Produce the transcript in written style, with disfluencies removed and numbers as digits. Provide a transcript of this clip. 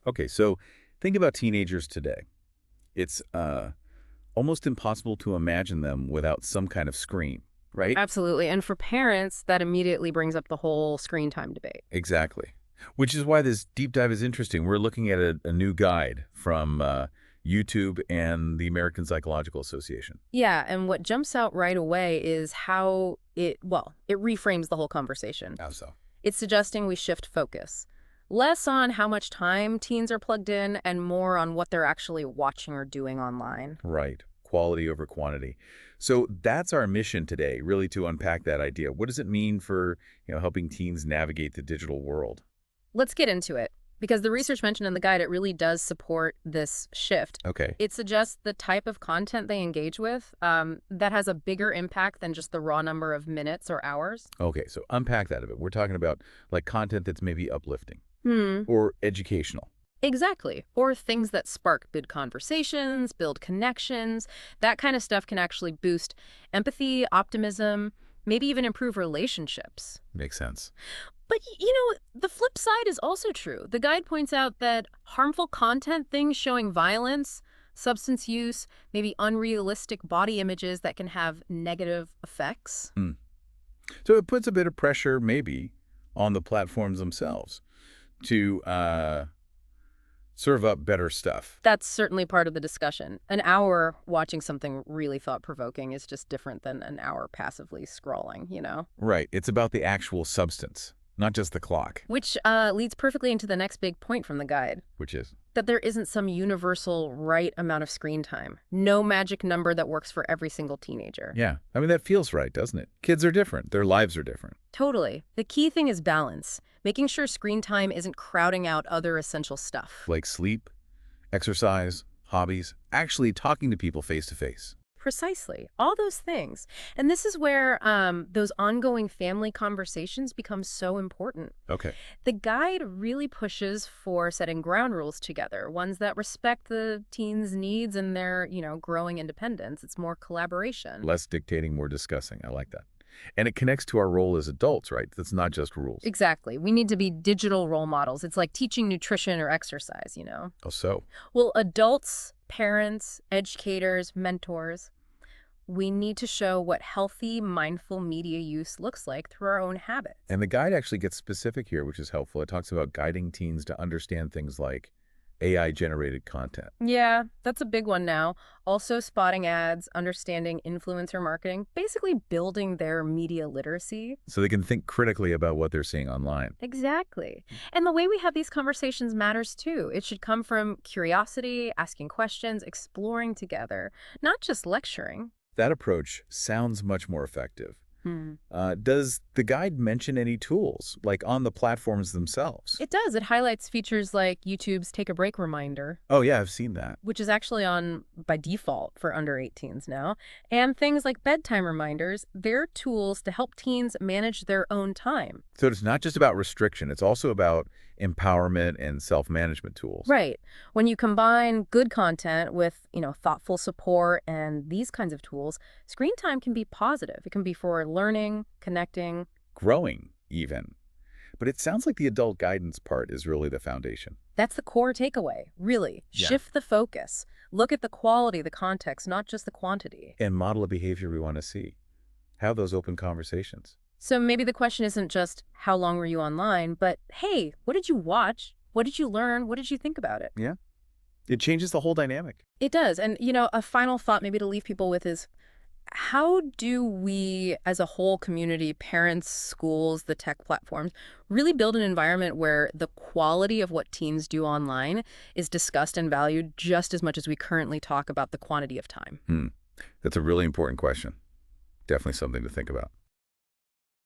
Okay, so think about teenagers today. It's almost impossible to imagine them without some kind of screen, right? Absolutely. And for parents, that immediately brings up the whole screen time debate. Exactly. Which is why this deep dive is interesting. We're looking at a new guide from YouTube and the American Psychological Association. Yeah, and what jumps out right away is how it reframes the whole conversation. How so? It's suggesting we shift focus. Less on how much time teens are plugged in and more on what they're actually watching or doing online. Right. Quality over quantity. So that's our mission today, really to unpack that idea. What does it mean for, helping teens navigate the digital world? Let's get into it. Because the research mentioned in the guide, it really does support this shift. Okay. It suggests the type of content they engage with that has a bigger impact than just the raw number of minutes or hours. Okay, so unpack that a bit. We're talking about like content that's maybe uplifting Hmm. or educational. Exactly. Or things that spark good conversations, build connections. That kind of stuff can actually boost empathy, optimism, maybe even improve relationships. Makes sense. But, the flip side is also true. The guide points out that harmful content, things showing violence, substance use, maybe unrealistic body images that can have negative effects. Hmm. So it puts a bit of pressure, maybe, on the platforms themselves to serve up better stuff. That's certainly part of the discussion. An hour watching something really thought-provoking is just different than an hour passively scrolling. Right. It's about the actual substance, not just the clock, Which leads perfectly into the next big point from the guide, which is, that there isn't some universal right amount of screen time. No magic number that works for every single teenager. yeah. I mean, that feels right, doesn't it? Kids are different. Their lives are different. Totally. The key thing is balance, making sure screen time isn't crowding out other essential stuff. Like sleep, exercise, hobbies, actually talking to people face to face. Precisely. All those things. And this is where those ongoing family conversations become so important. Okay. The guide really pushes for setting ground rules together, ones that respect the teens' needs and their, growing independence. It's more collaboration. Less dictating, more discussing. I like that. And it connects to our role as adults, right? That's not just rules. Exactly. We need to be digital role models. It's like teaching nutrition or exercise. Oh, so? Well, adults, parents, educators, mentors, we need to show what healthy, mindful media use looks like through our own habits. And the guide actually gets specific here, which is helpful. It talks about guiding teens to understand things like AI-generated content. Yeah, that's a big one now. Also spotting ads, understanding influencer marketing, basically building their media literacy. So they can think critically about what they're seeing online. Exactly. And the way we have these conversations matters too. It should come from curiosity, asking questions, exploring together, not just lecturing. That approach sounds much more effective. Hmm. Does the guide mention any tools, like on the platforms themselves? It does. It highlights features like YouTube's Take a Break reminder, Oh, yeah, I've seen that. which is actually on by default for under 18s now, and things like bedtime reminders. They're tools to help teens manage their own time. So it's not just about restriction. It's also about empowerment and self-management tools. Right. When you combine good content with, thoughtful support and these kinds of tools, screen time can be positive. It can be for learning, connecting. Growing, even. But it sounds like the adult guidance part is really the foundation. That's the core takeaway, really. Yeah. Shift the focus. Look at the quality, the context, not just the quantity. And model a behavior we want to see. Have those open conversations. So maybe the question isn't just how long were you online, but hey, what did you watch? What did you learn? What did you think about it? Yeah. It changes the whole dynamic. It does. And, a final thought maybe to leave people with is how do we as a whole community, parents, schools, the tech platforms, really build an environment where the quality of what teens do online is discussed and valued just as much as we currently talk about the quantity of time? That's a really important question. Definitely something to think about.